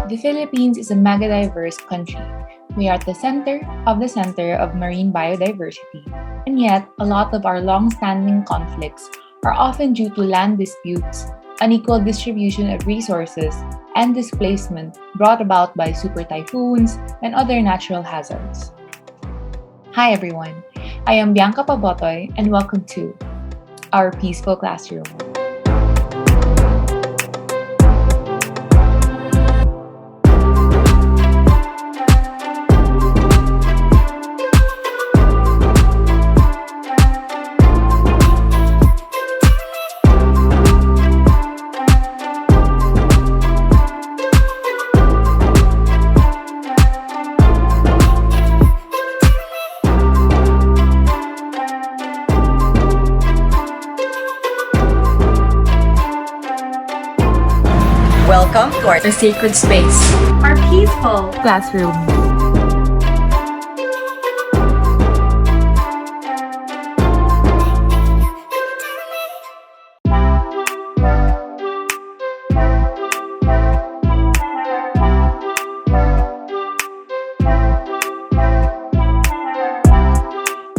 The Philippines is a mega-diverse country. We are at the center of marine biodiversity, and yet a lot of our long-standing conflicts are often due to land disputes, unequal distribution of resources, and displacement brought about by super typhoons and other natural hazards. Hi everyone, I am Bianca Pabotoy and welcome to our Peaceful Classroom. Welcome to our sacred space, our peaceful Classroom.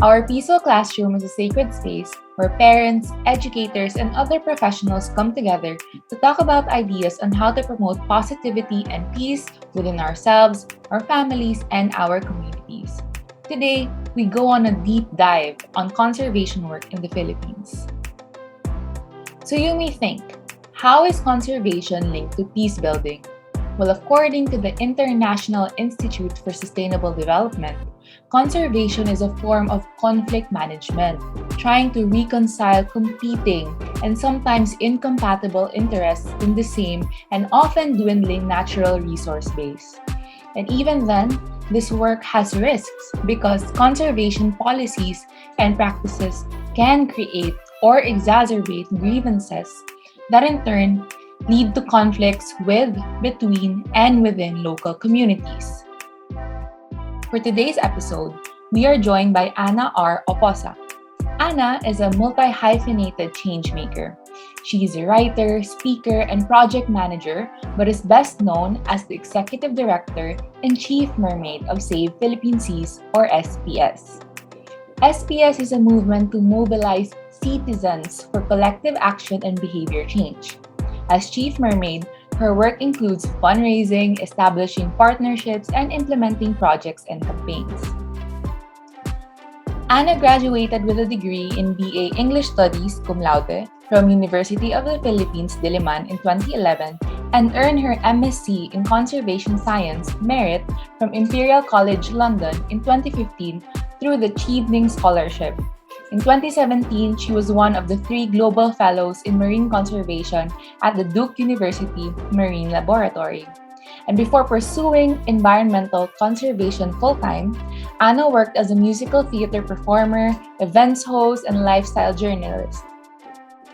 Our Peaceful Classroom is a sacred space where parents, educators, and other professionals come together to talk about ideas on how to promote positivity and peace within ourselves, our families, and our communities. Today, we go on a deep dive on conservation work in the Philippines. So you may think, how is conservation linked to peace building? Well, according to the International Institute for Sustainable Development, conservation is a form of conflict management, trying to reconcile competing and sometimes incompatible interests in the same and often dwindling natural resource base. And even then, this work has risks because conservation policies and practices can create or exacerbate grievances that in turn lead to conflicts with, between, and within local communities. For today's episode, we are joined by Anna Oposa. Anna is a multi-hyphenated changemaker. She is a writer, speaker, and project manager, but is best known as the executive director and chief mermaid of Save Philippine Seas, or SPS. SPS is a movement to mobilize citizens for collective action and behavior change. As chief mermaid, her work includes fundraising, establishing partnerships, and implementing projects and campaigns. Anna graduated with a degree in BA English Studies cum laude from University of the Philippines, Diliman in 2011 and earned her MSc in Conservation Science Merit from Imperial College London in 2015 through the Chevening Scholarship. In 2017, she was one of the 3 Global Fellows in Marine Conservation at the Duke University Marine Laboratory. And before pursuing environmental conservation full-time, Anna worked as a musical theater performer, events host, and lifestyle journalist.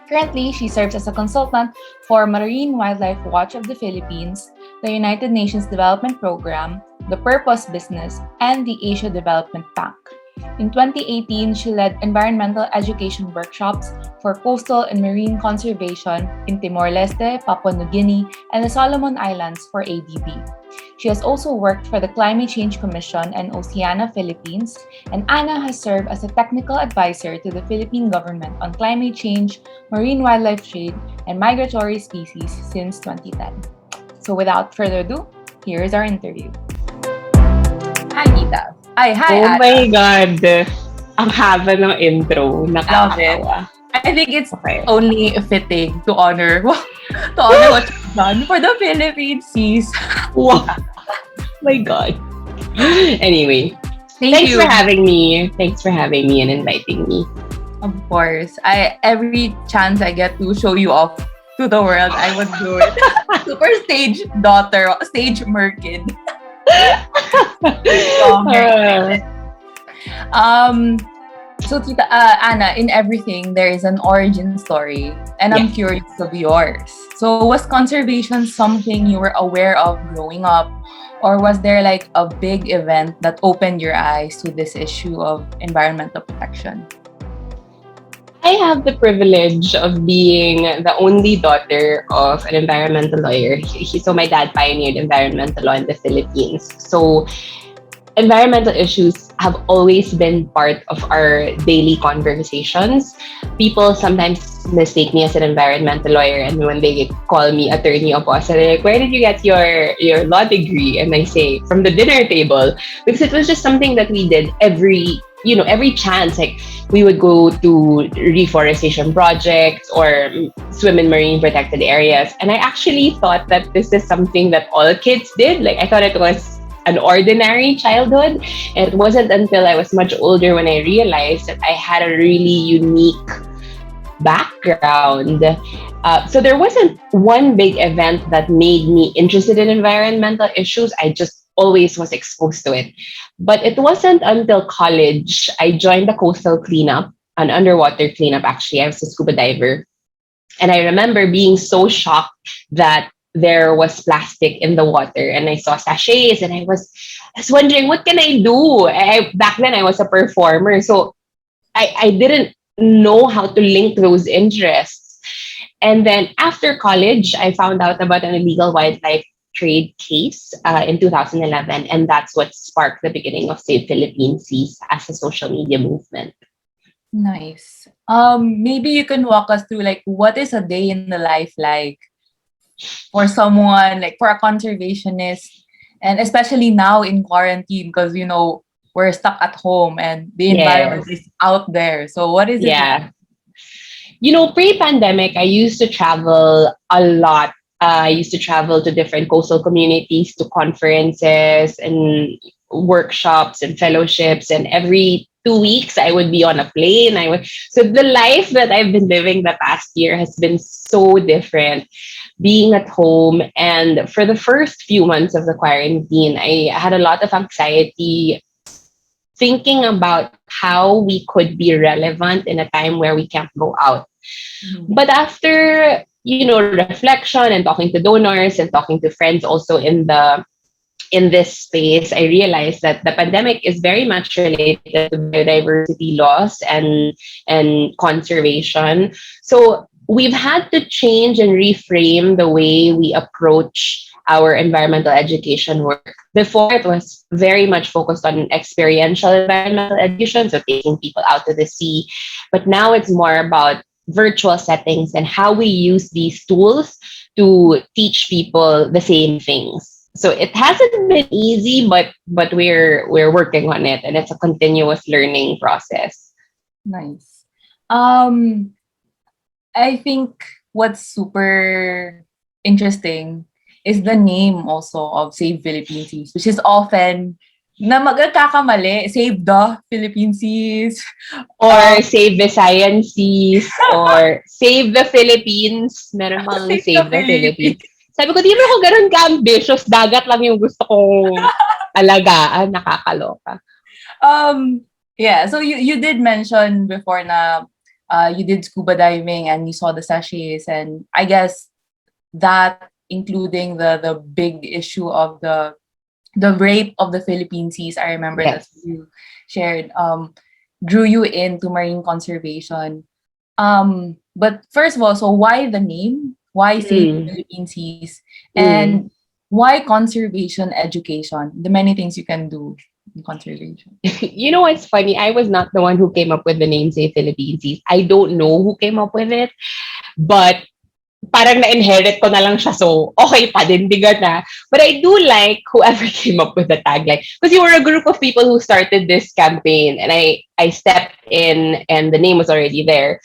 Currently, she serves as a consultant for Marine Wildlife Watch of the Philippines, the United Nations Development Program, the Purpose Business, and the Asia Development Bank. In 2018, she led environmental education workshops for coastal and marine conservation in Timor-Leste, Papua New Guinea, and the Solomon Islands for ADB. She has also worked for the Climate Change Commission and Oceana Philippines, and Anna has served as a technical advisor to the Philippine government on climate change, marine wildlife trade, and migratory species since 2010. So without further ado, here is our interview. Hi, Nita. Hi, Oh Anna. my God! Ang haba ng intro. Love it. Nakakatawa. I think it's Okay. only fitting to honor what you've done for the Philippine seas. Wow! My God. Anyway, Thank thanks you. for having me. Thanks for having me and inviting me. Of course. Every chance I get to show you off to the world, I would do it. Super stage daughter, stage merkid. So, I'm very excited. So Tita Anna, in everything there is an origin story, and I'm curious of yours. So was conservation something you were aware of growing up, or was there like a big event that opened your eyes to this issue of environmental protection? I have the privilege of being the only daughter of an environmental lawyer. So my dad pioneered environmental law in the Philippines. So environmental issues have always been part of our daily conversations. People sometimes mistake me as an environmental lawyer, and when they call me attorney Oposa, they're like, "Where did you get your law degree?" And I say, "From the dinner table," because it was just something that we did every chance. Like we would go to reforestation projects or swim in marine protected areas, and I actually thought that this is something that all kids did. Like I thought it was an ordinary childhood. And it wasn't until I was much older when I realized that I had a really unique background. So there wasn't one big event that made me interested in environmental issues. I just always was exposed to it. But it wasn't until college I joined the coastal cleanup, an underwater cleanup actually. I was a scuba diver. And I remember being so shocked that there was plastic in the water, and I saw sachets, and I was wondering, what can I do? Back then I was a performer, so I didn't know how to link those interests. And then after college, I found out about an illegal wildlife trade case in 2011, and that's what sparked the beginning of Save Philippine Seas as a social media movement. Nice. Maybe you can walk us through like what is a day in the life like for someone like for a conservationist, and especially now in quarantine because we're stuck at home and the environment Yes. is out there. So what is it like? Yeah. Pre-pandemic, I used to travel a lot. I used to travel to different coastal communities, to conferences and workshops and fellowships. And every 2 weeks, I would be on a plane. So the life that I've been living the past year has been so different. Being at home, and for the first few months of the quarantine, I had a lot of anxiety thinking about how we could be relevant in a time where we can't go out. Mhm. But after, reflection and talking to donors and talking to friends also in this space, I realized that the pandemic is very much related to biodiversity loss and conservation. So we've had to change and reframe the way we approach our environmental education work. Before, it was very much focused on experiential environmental education, so taking people out to the sea. But now it's more about virtual settings and how we use these tools to teach people the same things. So it hasn't been easy, but we're working on it, and it's a continuous learning process. Nice. I think what's super interesting is the name also of Save Philippine Seas, which is often na magkakamali, Save the Philippine Seas. Or save the sciences, or save the Philippines. Meron bang Save the save the Philippines. Philippines? Sabi ko, di mo ako ganun ka-ambitious. Dagat lang yung gusto kong alagaan. Nakakaloka. Yeah, so you did mention before na you did scuba diving and you saw the sachets, and I guess that including the big issue of the rape of the Philippine seas. I remember that Yes. you shared drew you into marine conservation. But first of all, so why the name? Why Save Mm, Philippine Seas? mm. And why conservation education? The many things you can do in conservation. You know what's funny? I was not the one who came up with the name Say Philippines. I don't know who came up with it, but parang na-inherit ko na lang siya. So, okay, panindigan na. But I do like whoever came up with the tagline. Because you were a group of people who started this campaign, and I stepped in and the name was already there.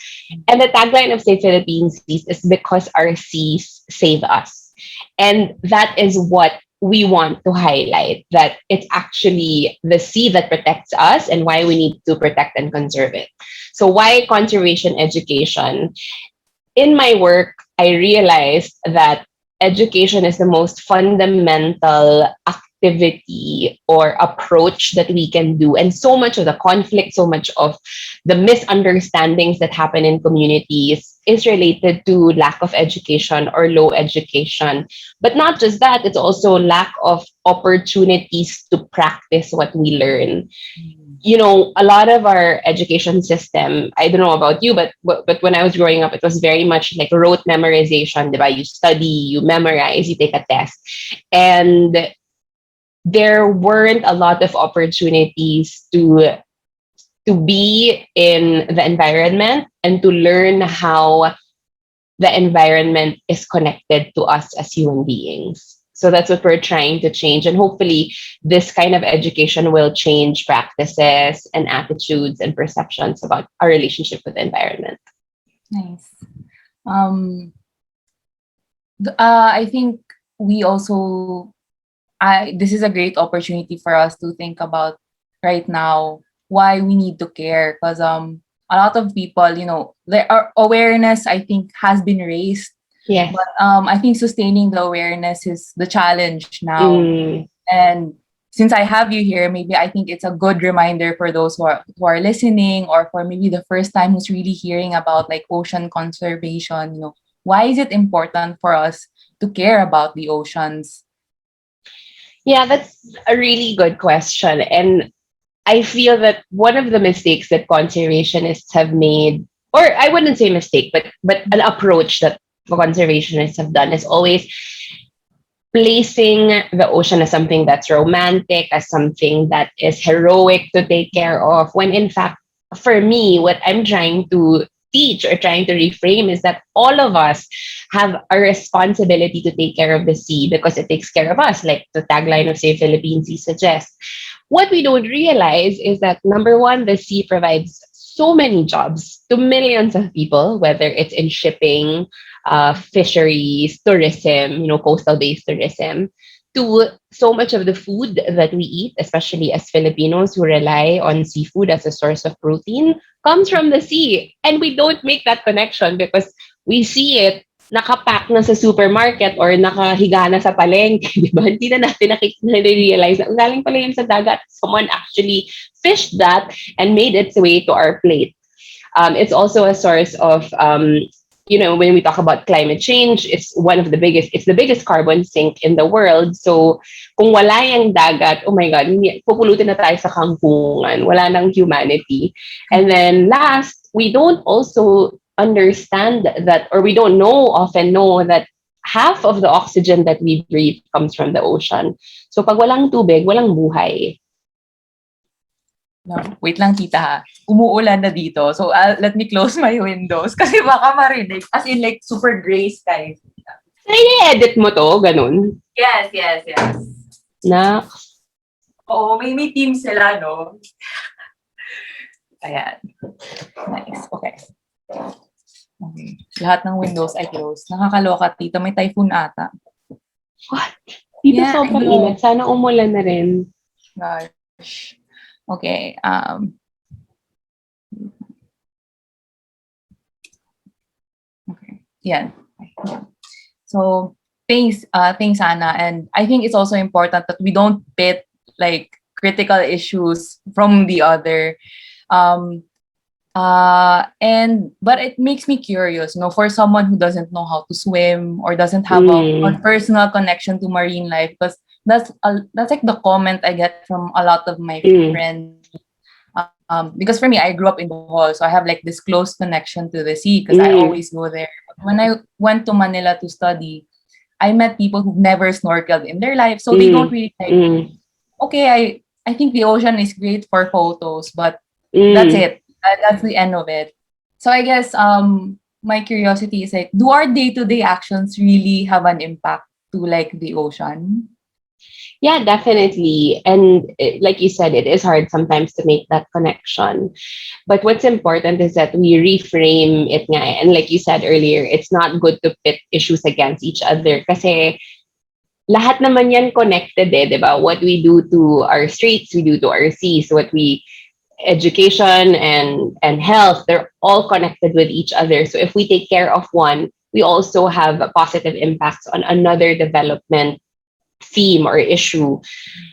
And the tagline of Save Philippines Seas is because our seas save us. And that is what we want to highlight, that it's actually the sea that protects us and why we need to protect and conserve it. So why conservation education? In my work, I realized that education is the most fundamental activity or approach that we can do. And so much of the conflict, so much of the misunderstandings that happen in communities is related to lack of education or low education. But not just that, it's also lack of opportunities to practice what we learn. a lot of our education system, I don't know about you, but when I was growing up, it was very much like rote memorization, diba? You study, you memorize, you take a test. And there weren't a lot of opportunities to be in the environment and to learn how the environment is connected to us as human beings. So that's what we're trying to change. And hopefully, this kind of education will change practices and attitudes and perceptions about our relationship with the environment. Nice. Um, I think we also, this is a great opportunity for us to think about right now why we need to care, because a lot of people, there are awareness, I think, has been raised, Yes. but I think sustaining the awareness is the challenge now. Mm, And since I have you here, maybe I think it's a good reminder for those who are listening, or for maybe the first time who's really hearing about like ocean conservation. Why is it important for us to care about the oceans? yeah, that's a really good question. And I feel that one of the mistakes that conservationists have made, or I wouldn't say mistake, but an approach that conservationists have done is always placing the ocean as something that's romantic, as something that is heroic to take care of, when in fact, for me, what I'm trying to teach or trying to reframe is that all of us have a responsibility to take care of the sea because it takes care of us, like the tagline of Save Philippine Sea suggests. What we don't realize is that number one, the sea provides so many jobs to millions of people, whether it's in shipping, fisheries, tourism, coastal-based tourism, to so much of the food that we eat, especially as Filipinos who rely on seafood as a source of protein, comes from the sea. And we don't make that connection because we see it nakapack na sa supermarket or nakahiga na sa palengke, di ba? Hindi na natin na-realize na ang galing pala yun sa dagat. Someone actually fished that and made its way to our plate. It's also a source of, when we talk about climate change, it's the biggest carbon sink in the world. So kung wala yung dagat, oh my God, pupulutin na tayo sa kangkungan. Wala nang humanity. And then last, we don't also understand that, or we don't often know that half of the oxygen that we breathe comes from the ocean. So pag walang tubig, walang buhay. No, wait lang, tita, ha. Umuulan na dito. So, let me close my windows kasi baka marinig. As in, like, super gray skies. I-edit mo to, ganun. Yes. Na, Oo, may team sila, no? Ayan. Nice. Okay. Lahat ng windows ay closed. Nakakaloka, tita. May typhoon ata. what? Dito Yeah, sobrang I know. init. Sana umulan na rin. Gosh. Okay. Okay. Yeah. So thanks, Anna. And I think it's also important that we don't pit like critical issues from the other. But it makes me curious, for someone who doesn't know how to swim or doesn't have a personal connection to marine life, because that's like the comment I get from a lot of my friends. Because for me, I grew up in Bohol, so I have like this close connection to the sea because I always go there. But when I went to Manila to study, I met people who've never snorkeled in their life, so they don't really like. Okay, I think the ocean is great for photos, but that's it. That's the end of it. So I guess my curiosity is like, do our day-to-day actions really have an impact to like the ocean? Yeah, definitely. And like you said, it is hard sometimes to make that connection. But what's important is that we reframe it nga. And like you said earlier, it's not good to pit issues against each other. Kasi lahat naman yan connected di ba? What we do to our streets, we do to our seas, education and health, they're all connected with each other. So if we take care of one, we also have a positive impacts on another development theme or issue.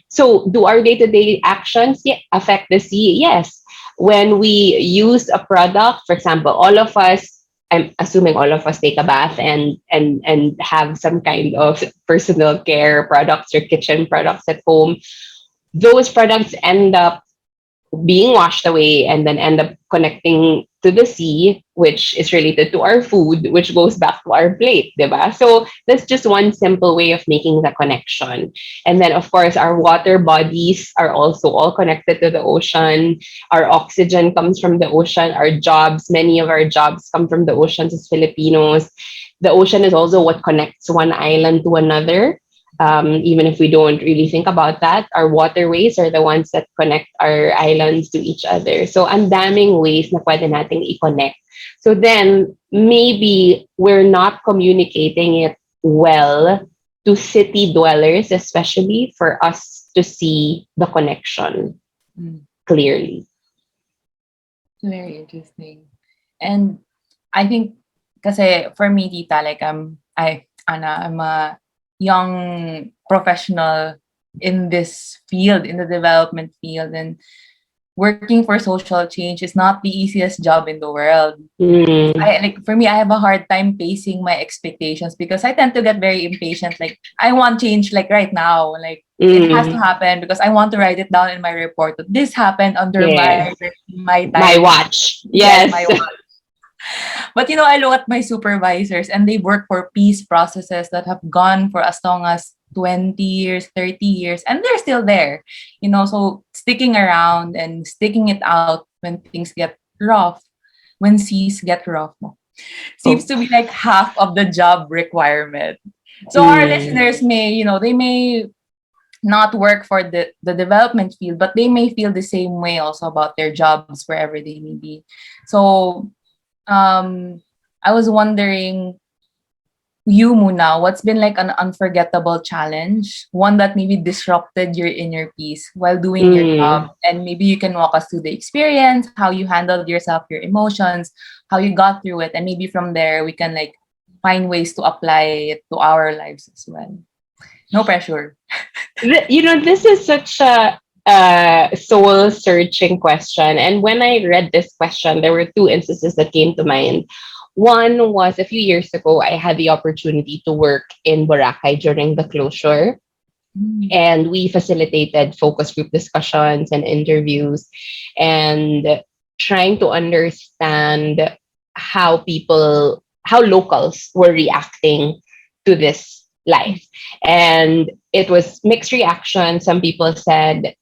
So do our day-to-day actions affect the sea? Yes. When we use a product, for example, all of us, I'm assuming all of us take a bath and have some kind of personal care products or kitchen products at home. Those products end up being washed away and then end up connecting to the sea, which is related to our food, which goes back to our plate, diba? So that's just one simple way of making the connection. And then, of course, our water bodies are also all connected to the ocean. Our oxygen comes from the ocean. Our jobs, many of our jobs come from the oceans as Filipinos. The ocean is also what connects one island to another. Even if we don't really think about that, our waterways are the ones that connect our islands to each other. So, ang daming ways na pwede nating i-connect. So then, maybe we're not communicating it well to city dwellers, especially for us to see the connection Mm, clearly. very interesting. And I think, kasi for me, tita, like Anna, I'm a young professional in this field, in the development field, and working for social change is not the easiest job in the world. Mm, I like for me, I have a hard time pacing my expectations because I tend to get very impatient. Like I want change like right now. Like it has to mm, happen because I want to write it down in my report. That this happened under yes. my My time. watch. Yes, Yes. my but I look at my supervisors and they work for peace processes that have gone for as long as 20 years, 30 years, and they're still there. So sticking around and sticking it out when things get rough, when seas get rough, seems Oh. to be like half of the job requirement. So our Mm, listeners they may not work for the development field, but they may feel the same way also about their jobs wherever they may be. So um I was wondering, you muna, what's been like an unforgettable challenge, one that maybe disrupted your inner peace while doing your job, mm. and maybe you can walk us through the experience, how you handled yourself, your emotions, how you got through it, and maybe from there we can like find ways to apply it to our lives as well. No pressure. This is such a soul searching question. And when I read this question, there were two instances that came to mind. One was a few years ago, I had the opportunity to work in Boracay during the closure, Mm. and we facilitated focus group discussions and interviews and trying to understand how locals were reacting to this life. And it was mixed reaction. Some people said,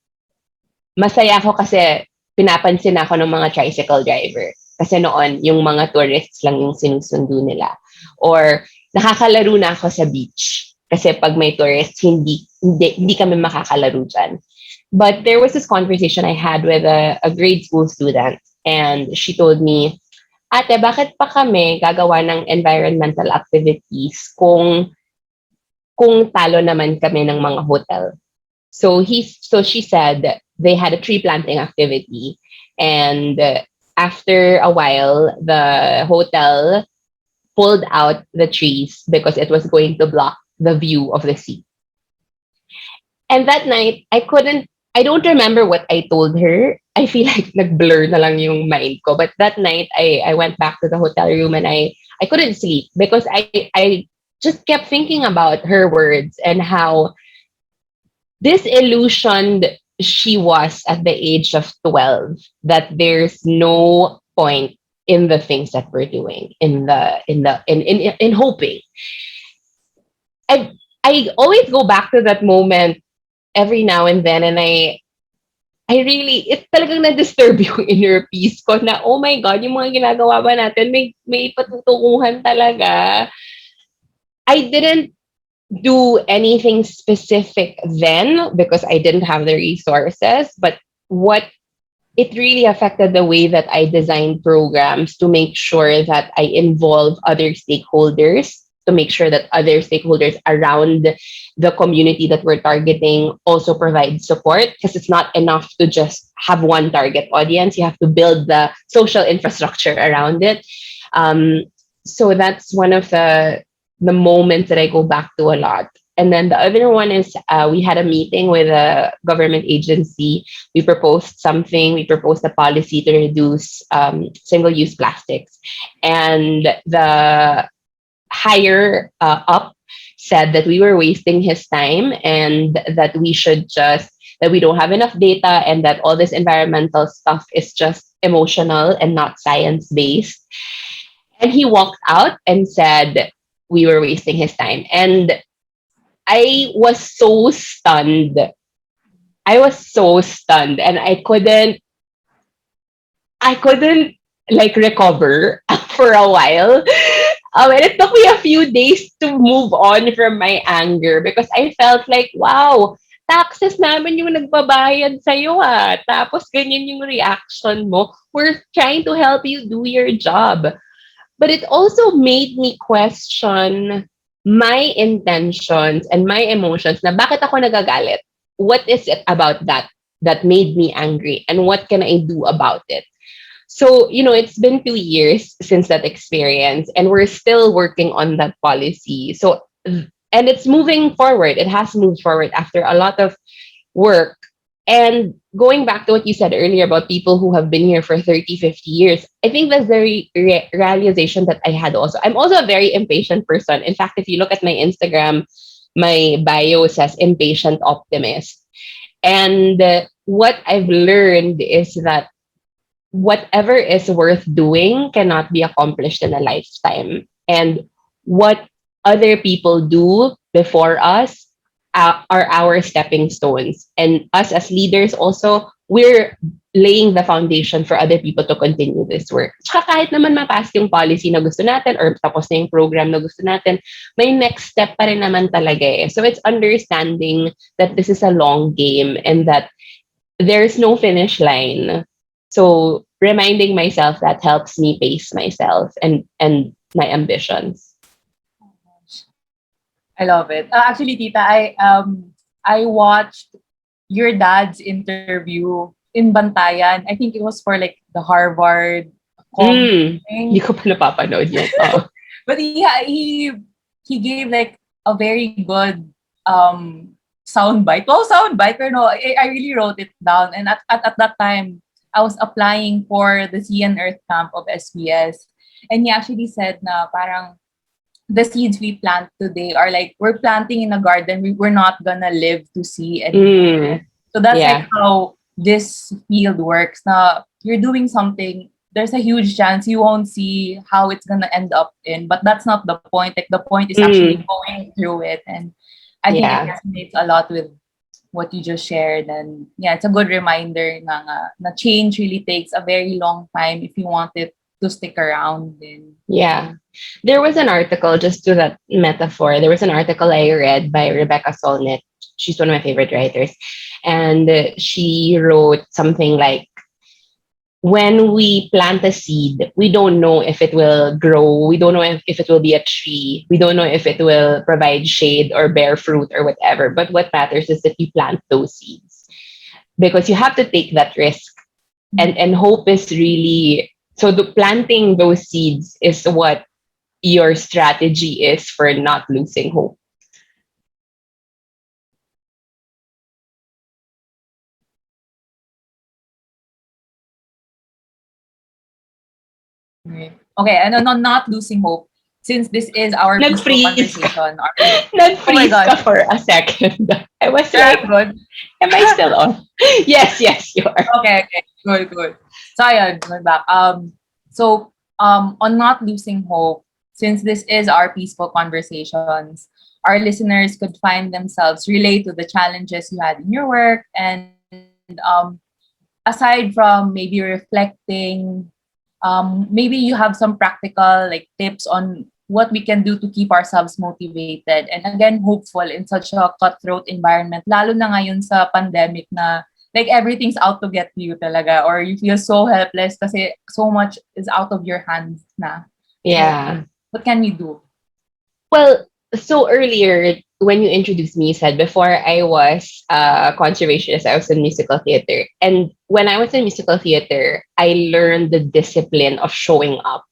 masaya ako kasi pinapansin ako ng mga tricycle driver. Kasi noon, yung mga tourists lang yung sinusundo nila. Or nakakalaro na ako sa beach. Kasi pag may tourists, hindi kami makakalaro dyan. But there was this conversation I had with a grade school student, and she told me, ate, bakit pa kami gagawa ng environmental activities kung talo naman kami ng mga hotel? So she said they had a tree planting activity, and after a while, the hotel pulled out the trees because it was going to block the view of the sea. And that night, I don't remember what I told her. I feel like nag-blur na lang yung mind ko. But that night, I went back to the hotel room and I couldn't sleep because I just kept thinking about her words and how disillusioned she was at the age of 12, that there's no point in the things that we're doing, in hoping. I always go back to that moment every now and then, and I really, it's talagang na-disturb yung inner peace ko na, oh my God, yung mga ginagawa ba natin, may patutunguhan talaga. I didn't do anything specific then because I didn't have the resources, but what it really affected the way that I designed programs to make sure that I involve other stakeholders, to make sure that other stakeholders around the community that we're targeting also provide support, because it's not enough to just have one target audience. You have to build the social infrastructure around it. So that's one of the moments that I go back to a lot. And then the other one is we had a meeting with a government agency. We proposed something. We proposed a policy to reduce single-use plastics. And the higher up said that we were wasting his time and that we should just that we don't have enough data, and that all this environmental stuff is just emotional and not science based. And he walked out and said we were wasting his time. And I was so stunned. I was so stunned, and I couldn't like recover for a while. And it took me a few days to move on from my anger because I felt like, wow, taxes namin yung nagbabayad sa'yo ah. Tapos ganyan yung reaction mo. We're trying to help you do your job. But it also made me question my intentions and my emotions na bakit ako nagagalit? What is it about that made me angry? And what can I do about it? So, it's been 2 years since that experience, and we're still working on that policy. So, and it's moving forward. It has moved forward after a lot of work. And going back to what you said earlier about people who have been here for 30, 50 years, I think that's the realization that I had also. I'm also a very impatient person. In fact, if you look at my Instagram, my bio says impatient optimist. And what I've learned is that whatever is worth doing cannot be accomplished in a lifetime. And what other people do before us are our stepping stones. And us as leaders also, we're laying the foundation for other people to continue this work. Tsaka kahit naman mapass yung policy na gusto natin or tapos na yung program na gusto natin, may next step pa rin naman talaga eh. So it's understanding that this is a long game and that there's no finish line. So reminding myself that helps me pace myself and my ambitions. I love it. Actually, Tita, I watched your dad's interview in Bantayan. I think it was for like the Harvard Hindi ko pa napapanood yun. Oh. But yeah, he gave like a very good soundbite. Well, soundbite, pero no, I really wrote it down. And at that time, I was applying for the Sea and Earth camp of SBS. And he actually said na parang the seeds we plant today are like, we're planting in a garden. We're not gonna live to see anymore. So that's like how this field works. Now, you're doing something, there's a huge chance you won't see how it's gonna end up in, but that's not the point. Like the point is actually going through it. And I think it resonates a lot with what you just shared. And yeah, it's a good reminder na change really takes a very long time if you want it to stick around. And yeah. There was an article, just to that metaphor, there was an article I read by Rebecca Solnit. She's one of my favorite writers. And she wrote something like, when we plant a seed, we don't know if it will grow. We don't know if it will be a tree. We don't know if it will provide shade or bear fruit or whatever. But what matters is that you plant those seeds. Because you have to take that risk. And hope is really... So the planting those seeds is what your strategy is for not losing hope. okay, and on not losing hope, since this is our peaceful conversation. Nag-freeze ka for a second. I was like, good. Am I still on? Yes, you are. Okay, good. So ayun, we're back. On not losing hope, since this is our peaceful conversations, our listeners could find themselves relate to the challenges you had in your work, and aside from maybe reflecting, maybe you have some practical like tips on what we can do to keep ourselves motivated and again hopeful in such a cutthroat environment, lalo na ngayon sa pandemic na like everything's out to get you talaga, or you feel so helpless kasi so much is out of your hands na. Yeah. So, what can we do? Well, so earlier when you introduced me, you said before I was a conservationist, I was in musical theater. And when I was in musical theater, I learned the discipline of showing up.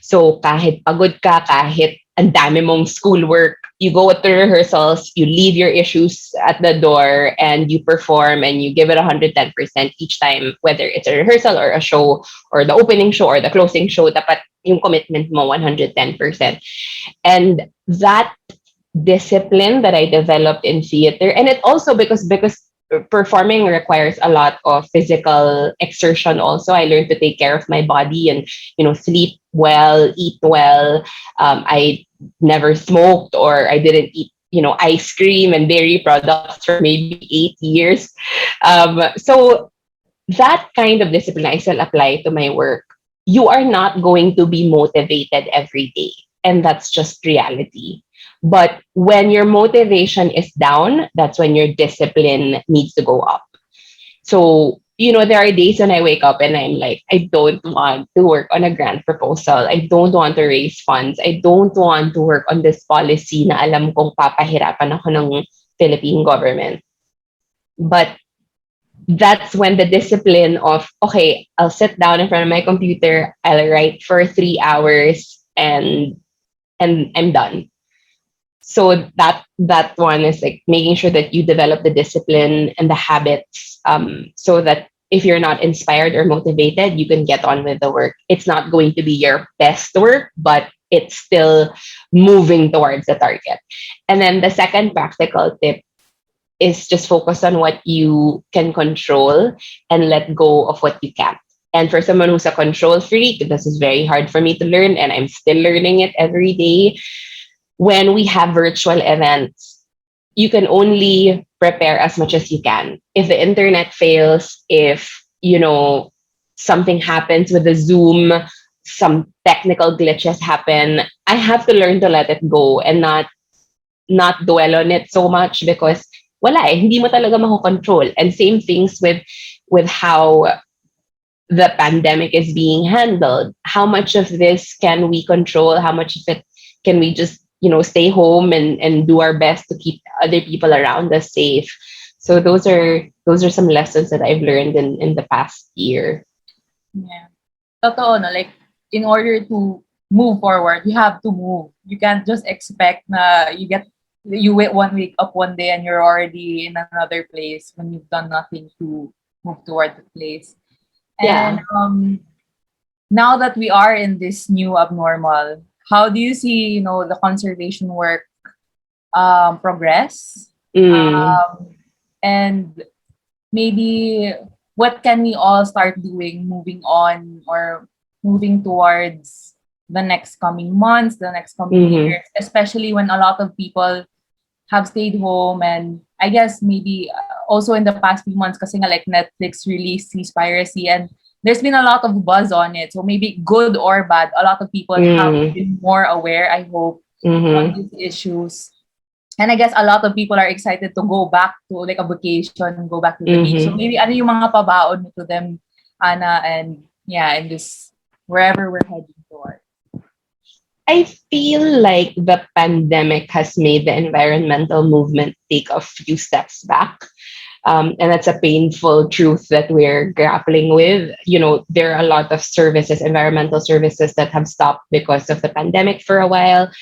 So kahit pagod ka, kahit ang dami mong schoolwork, you go to rehearsals, you leave your issues at the door, and you perform and you give it 110% each time, whether it's a rehearsal or a show or the opening show or the closing show, dapat yung commitment mo 110%. And that discipline that I developed in theater, and it also because performing requires a lot of physical exertion also. I learned to take care of my body and, sleep well, eat well. I never smoked, or I didn't eat, ice cream and dairy products for maybe 8 years. So that kind of discipline I still apply to my work. You are not going to be motivated every day, and that's just reality. But when your motivation is down, that's when your discipline needs to go up. So, there are days when I wake up and I'm like, I don't want to work on a grant proposal. I don't want to raise funds. I don't want to work on this policy na alam kong papahirapan ako ng Philippine government. But that's when the discipline of, okay, I'll sit down in front of my computer, I'll write for 3 hours, and I'm done. So that one is like making sure that you develop the discipline and the habits, so that if you're not inspired or motivated, you can get on with the work. It's not going to be your best work, but it's still moving towards the target. And then the second practical tip is just focus on what you can control and let go of what you can't. And for someone who's a control freak, this is very hard for me to learn, and I'm still learning it every day. When we have virtual events, you can only prepare as much as you can. If the internet fails, if, something happens with the Zoom, some technical glitches happen, I have to learn to let it go and not dwell on it so much, because wala hindi mo talaga makokontrol. And same things with how the pandemic is being handled. How much of this can we control? How much of it can we just, stay home and do our best to keep other people around us safe? So those are some lessons that I've learned in the past year. Yeah. Totoo, no? Like, in order to move forward, you have to move. You can't just expect na you wait 1 week up one day and you're already in another place when you've done nothing to move toward the place. And Yeah. now that we are in this new abnormal, how do you see, the conservation work progress? Mm. And maybe what can we all start doing moving on or moving towards the next coming months, the next coming Mm-hmm. years, especially when a lot of people have stayed home, and I guess maybe also in the past few months kasi nga like Netflix released Cease Piracy, and there's been a lot of buzz on it. So maybe good or bad, a lot of people have Mm. been more aware, I hope, on Mm-hmm. these issues. And I guess a lot of people are excited to go back to like a vacation, go back to the beach. So Mm-hmm. maybe ano yung mga pabaon mo to them, Anna, and yeah, and just wherever we're heading toward. I feel like the pandemic has made the environmental movement take a few steps back. And that's a painful truth that we're grappling with. There are a lot of services, environmental services, that have stopped because of the pandemic for a while.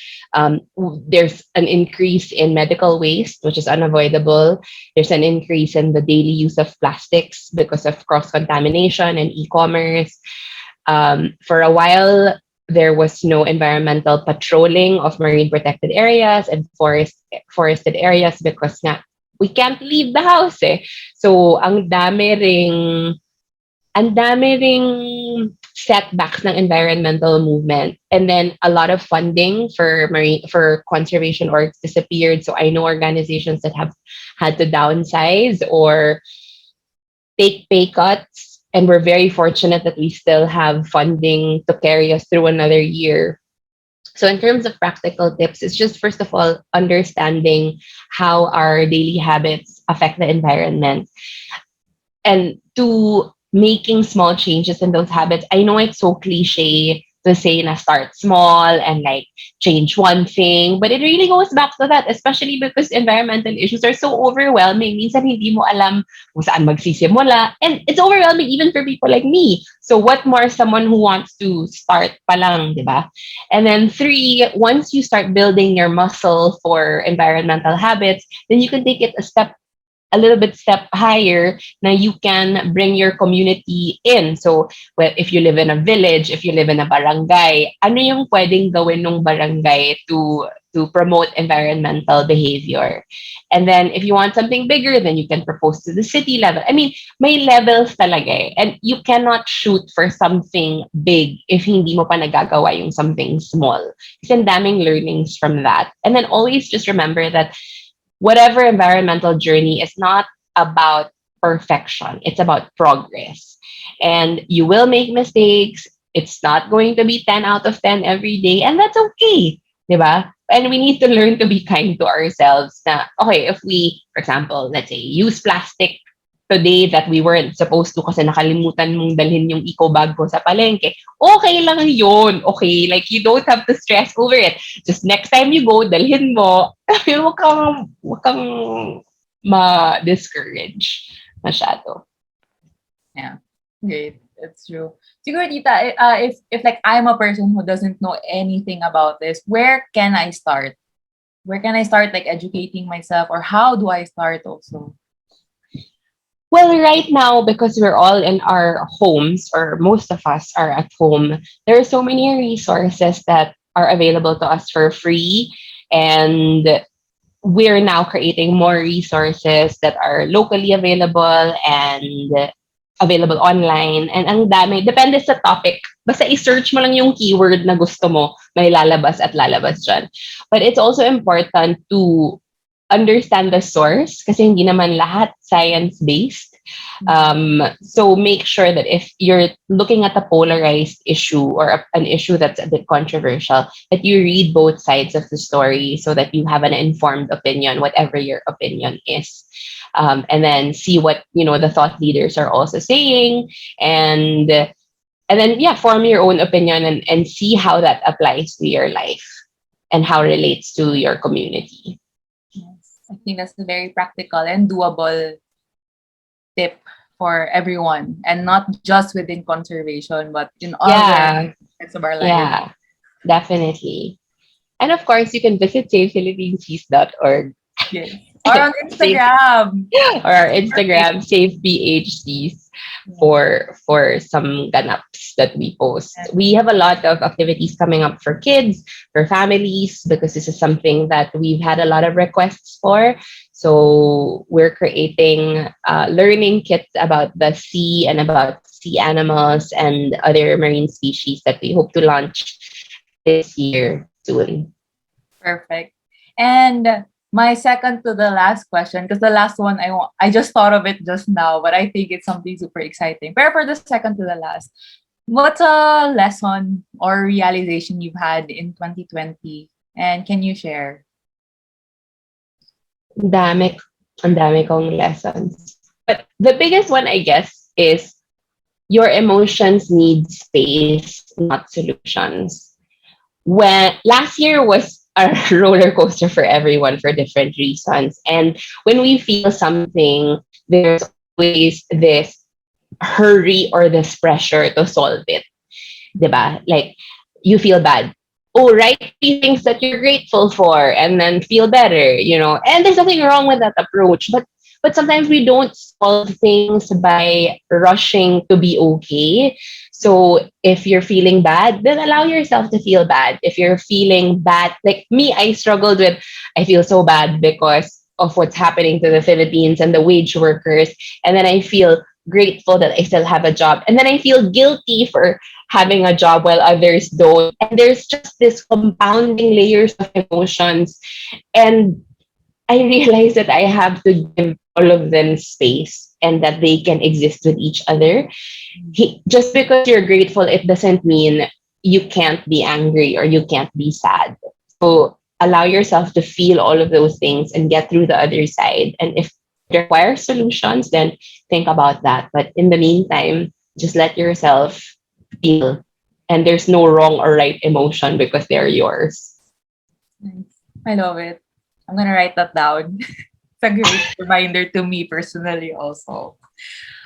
There's an increase in medical waste, which is unavoidable. There's an increase in the daily use of plastics because of cross contamination and e commerce. For a while, there was no environmental patrolling of marine protected areas and forested areas because nga, we can't leave the house eh. So ang dami ring setbacks ng environmental movement, and then a lot of funding for conservation orgs disappeared. So I know organizations that have had to downsize or take pay cuts, and we're very fortunate that we still have funding to carry us through another year. So in terms of practical tips, it's just first of all understanding how our daily habits affect the environment, and to making small changes in those habits. I know it's so cliche to say na start small and like change one thing, but it really goes back to that, especially because environmental issues are so overwhelming. Minsan hindi mo alam kung saan magsisimula, and it's overwhelming even for people like me. So what more someone who wants to start pa lang, di ba? And then three, once you start building your muscle for environmental habits, then you can take it a little bit step higher. Now you can bring your community in. So well, if you live in a village, if you live in a barangay, ano yung pwedeng gawin ng barangay to to promote environmental behavior. And then if you want something bigger, then you can propose to the city level. I mean, may levels talaga eh. And you cannot shoot for something big if hindi mo pa nagagawa yung something small. Kasi ang daming learnings from that. And then always just remember that whatever environmental journey is not about perfection. It's about progress. And you will make mistakes. It's not going to be 10 out of 10 every day. And that's okay. Diba? And we need to learn to be kind to ourselves. Na, okay, if we, for example, let's say, use plastic today that we weren't supposed to kasi nakalimutan mong dalhin yung eco bag ko sa palengke, okay lang yun. Okay, like you don't have to stress over it. Just next time you go, dalhin mo. Wag kang ma-discourage masyado. Yeah, great. It's true. Siguro, tita, if like I'm a person who doesn't know anything about this, where can I start? Where can I start like educating myself, or how do I start also? Well, right now, because we're all in our homes, or most of us are at home, there are so many resources that are available to us for free. And we're now creating more resources that are locally available and available online. And ang dami, depende sa topic. Basta i-search mo lang yung keyword na gusto mo, may lalabas at lalabas dyan. But it's also important to understand the source kasi hindi naman lahat science-based. So make sure that if you're looking at a polarized issue or an issue that's a bit controversial, that you read both sides of the story so that you have an informed opinion, whatever your opinion is. And then see what, the thought leaders are also saying, and then, yeah, form your own opinion and see how that applies to your life and how it relates to your community. Yes, I think that's a very practical and doable tip for everyone, and not just within conservation, but in all aspects of our life. Yeah, definitely. And of course, you can visit savephilippines.org. Yes. Or on Instagram. Or our Instagram, Save PhDs, for some ganaps that we post. We have a lot of activities coming up for kids, for families, because this is something that we've had a lot of requests for. So we're creating learning kits about the sea and about sea animals and other marine species that we hope to launch this year soon. Perfect. And my second to the last question, because the last one I just thought of it just now, but I think it's something super exciting. But for the second to the last, what's a lesson or realization you've had in 2020, and can you share? Ang dami kong lessons. But the biggest one, I guess, is your emotions need space, not solutions. When last year was a roller coaster for everyone for different reasons. And when we feel something, there's always this hurry or this pressure to solve it. Diba? Like, you feel bad. Oh, write 3 things that you're grateful for and then feel better, And there's nothing wrong with that approach. But sometimes we don't solve things by rushing to be okay. So if you're feeling bad, then allow yourself to feel bad. If you're feeling bad, like me, I struggled with, I feel so bad because of what's happening to the Philippines and the wage workers. And then I feel grateful that I still have a job. And then I feel guilty for having a job while others don't. And there's just this compounding layers of emotions. And I realized that I have to give all of them space and that they can exist with each other. Just because you're grateful, it doesn't mean you can't be angry or you can't be sad. So allow yourself to feel all of those things and get through the other side. And if it requires solutions, then think about that. But in the meantime, just let yourself feel. And there's no wrong or right emotion because they're yours. Nice. I love it. I'm gonna write that down. It's a great reminder to me personally also.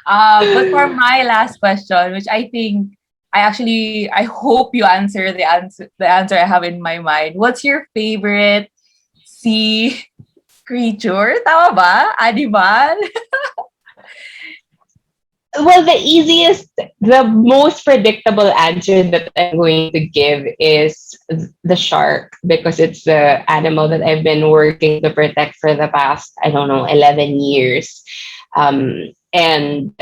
But for my last question, which I think I hope you answer the answer I have in my mind. What's your favorite sea creature? Tama ba? Animal? Well, the most predictable answer that I'm going to give is the shark, because it's the animal that I've been working to protect for the past, I don't know, 11 years. And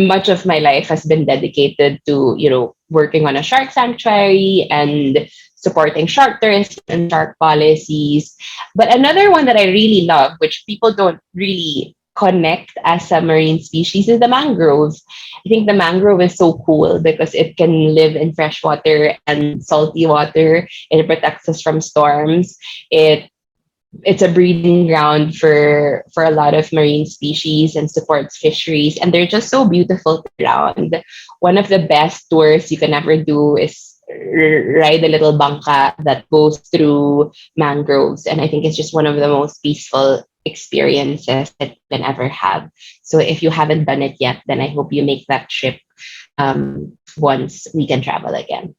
much of my life has been dedicated to, working on a shark sanctuary and supporting shark tourism and shark policies. But another one that I really love, which people don't really connect as a marine species, is the mangrove. I think the mangrove is so cool because it can live in freshwater and salty water. It protects us from storms. It's a breeding ground for a lot of marine species and supports fisheries, and they're just so beautiful to around. One of the best tours you can ever do is ride a little bangka that goes through mangroves, and I think it's just one of the most peaceful experiences that you can ever have. So if you haven't done it yet, then I hope you make that trip once we can travel again.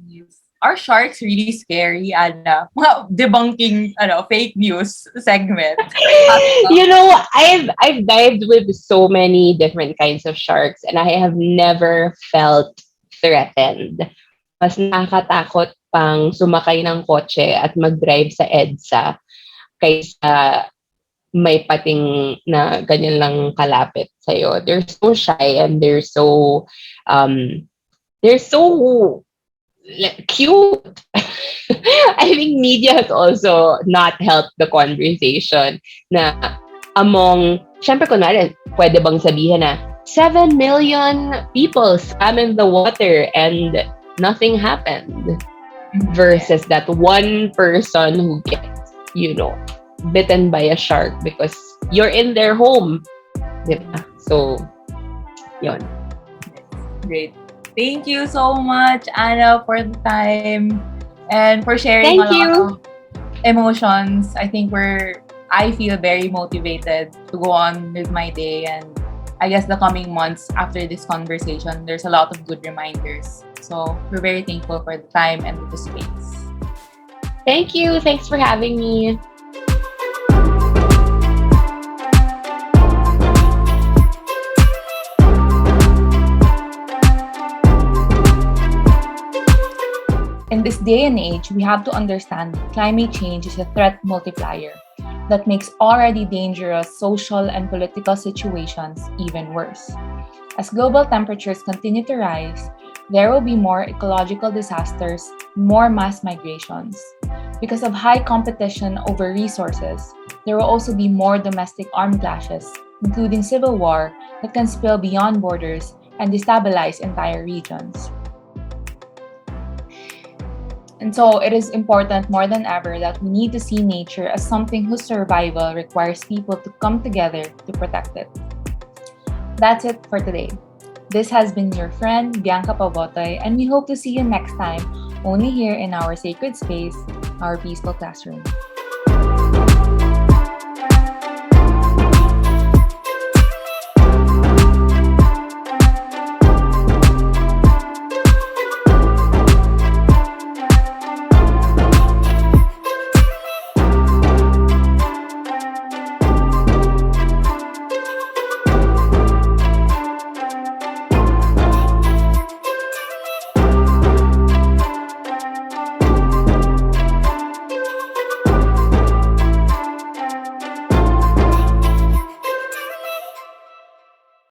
Yes. Are sharks really scary, Anna? Wow, debunking fake news segment. I've dived with so many different kinds of sharks, and I have never felt threatened. Mas nakakatakot pang sumakay ng kotse at mag-drive sa EDSA kaysa may pating na ganyan lang kalapit sa'yo. They're so shy and they're so cute. I think media has also not helped the conversation na syempre kunwari, pwede bang sabihin na 7 million people swam in the water and nothing happened, versus that one person who gets, bitten by a shark because you're in their home. Diba? So, yun. Great. Thank you so much, Anna, for the time and for sharing Thank a lot you. of emotions. I feel very motivated to go on with my day, and I guess the coming months after this conversation, there's a lot of good reminders. So we're very thankful for the time and the space. Thank you. Thanks for having me. In this day and age, we have to understand that climate change is a threat multiplier that makes already dangerous social and political situations even worse. As global temperatures continue to rise, there will be more ecological disasters, more mass migrations. Because of high competition over resources, there will also be more domestic armed clashes, including civil war, that can spill beyond borders and destabilize entire regions. And so it is important more than ever that we need to see nature as something whose survival requires people to come together to protect it. That's it for today. This has been your friend, Bianca Pabotoy, and we hope to see you next time, only here in our sacred space, our peaceful classroom.